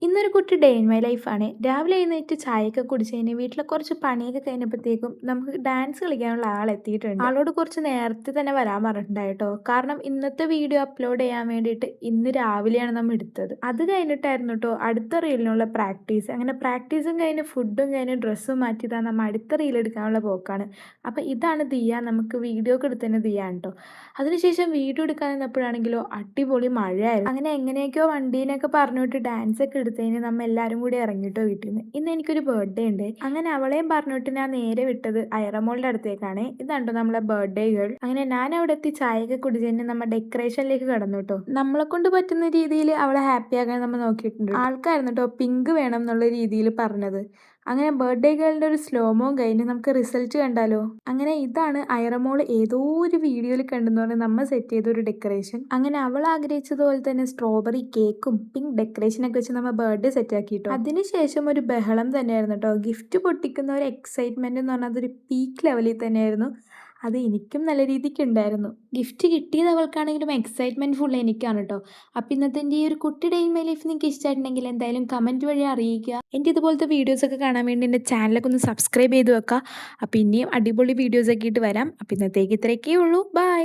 ഇന്നൊരു കുട്ടി day in my ലൈഫാണ്. രാവിലെ എഴുന്നേറ്റ് ചായയൊക്കെ കുടിച്ച് കഴിഞ്ഞ് വീട്ടിലെ കുറച്ച് പണിയൊക്കെ കഴിഞ്ഞപ്പോഴത്തേക്കും നമുക്ക് ഡാൻസ് കളിക്കാനുള്ള ആളെത്തിയിട്ടുണ്ട്. ആളോട് കുറച്ച് നേരത്തെ തന്നെ വരാൻ പറഞ്ഞിട്ടുണ്ടായിട്ടോ. കാരണം ഇന്നത്തെ വീഡിയോ അപ്ലോഡ് ചെയ്യാൻ വേണ്ടിയിട്ട് ഇന്ന് രാവിലെയാണ് നമ്മൾ എടുത്തത്. അത് കഴിഞ്ഞിട്ടായിരുന്നു കേട്ടോ അടുത്ത റീലിനുള്ള പ്രാക്ടീസ്. അങ്ങനെ പ്രാക്ടീസും കഴിഞ്ഞ് ഫുഡും കഴിഞ്ഞ് ഡ്രസ്സും മാറ്റിയതാ നമ്മൾ അടുത്ത റീൽ എടുക്കാനുള്ള പോക്കാണ്. അപ്പോൾ ഇതാണ് ദിയ. നമുക്ക് വീഡിയോ ഒക്കെ എടുത്തന്നെ ദിയാണ് കേട്ടോ. അതിനുശേഷം വീഡിയോ എടുക്കാൻ നിന്നപ്പോഴാണെങ്കിലോ അടിപൊളി മഴയായിരുന്നു. അങ്ങനെ എങ്ങനെയൊക്കെയോ വണ്ടീനൊക്കെ പറഞ്ഞുവിട്ട് ഡാൻസ് ഒക്കെ എടുത്തതിന് നമ്മൾ എല്ലാവരും കൂടി ഇറങ്ങിയിട്ടോ വീട്ടിൽ നിന്ന്. ഇന്ന് എനിക്കൊരു ബർത്ത്ഡേ ഉണ്ട്. അങ്ങനെ അവളെയും പറഞ്ഞിട്ട് ഞാൻ നേരെ വിട്ടത് ഐറമോളുടെ അടുത്തേക്കാണ്. ഇതാണ്ടോ നമ്മളെ ബർത്ത്ഡേ ഗേൾ. അങ്ങനെ ഞാൻ അവിടെ എത്തി ചായയൊക്കെ കുടിച്ചതിന് നമ്മൾ ഡെക്കറേഷനിലേക്ക് കടന്നു കേട്ടോ. നമ്മളെ കൊണ്ട് പറ്റുന്ന രീതിയിൽ അവളെ ഹാപ്പി ആക്കാൻ നമ്മൾ നോക്കിയിട്ടുണ്ട്. ആൾക്കായിരുന്നു കേട്ടോ പിങ്ക് വേണം എന്നുള്ള രീതിയിൽ പറഞ്ഞത്. അങ്ങനെ ബർത്ത്ഡേ ഗേളിൻ്റെ ഒരു സ്ലോമോ കഴിഞ്ഞ് നമുക്ക് റിസൾട്ട് കണ്ടാലോ. അങ്ങനെ ഇതാണ് ഐറമോൾ ഏതോ ഒരു വീഡിയോയിൽ കണ്ടെന്ന് പറഞ്ഞാൽ നമ്മൾ സെറ്റ് ചെയ്ത ഒരു ഡെക്കറേഷൻ. അങ്ങനെ അവൾ ആഗ്രഹിച്ചതുപോലെ തന്നെ സ്ട്രോബെറി കേക്കും പിങ്ക് ഡെക്കറേഷനൊക്കെ വെച്ച് നമ്മൾ ബർത്ത്ഡേ സെറ്റ് ആക്കിയിട്ടോ. അതിനുശേഷം ഒരു ബഹളം തന്നെയായിരുന്നു കേട്ടോ. ഗിഫ്റ്റ് പൊട്ടിക്കുന്ന ഒരു എക്സൈറ്റ്മെന്റ് എന്ന് പറഞ്ഞാൽ അതൊരു പീക്ക് ലെവലിൽ തന്നെയായിരുന്നു. അത് എനിക്കും നല്ല രീതിക്ക് ഉണ്ടായിരുന്നു. ഗിഫ്റ്റ് കിട്ടിയത് അവൾക്കാണെങ്കിലും എക്സൈറ്റ്മെന്റ് ഫുൾ എനിക്കാണ് കേട്ടോ. അപ്പം ഇന്നത്തെ എൻ്റെ ഈ ഒരു കുട്ടി ഡേ ഇൻ മൈ ലൈഫ് നിങ്ങൾക്ക് ഇഷ്ടമായിട്ടുണ്ടെങ്കിൽ എന്തായാലും കമൻറ്റ് വഴി അറിയിക്കുക. എൻ്റെ ഇതുപോലത്തെ വീഡിയോസൊക്കെ കാണാൻ വേണ്ടി എൻ്റെ ചാനലൊക്കെ ഒന്ന് സബ്സ്ക്രൈബ് ചെയ്ത് വെക്കുക. അപ്പോൾ ഇനിയും അടിപൊളി വീഡിയോസൊക്കെ ആയിട്ട് വരാം. അപ്പോൾ ഇന്നത്തേക്ക് ഇത്രയൊക്കെ ഉള്ളൂ. ബൈ.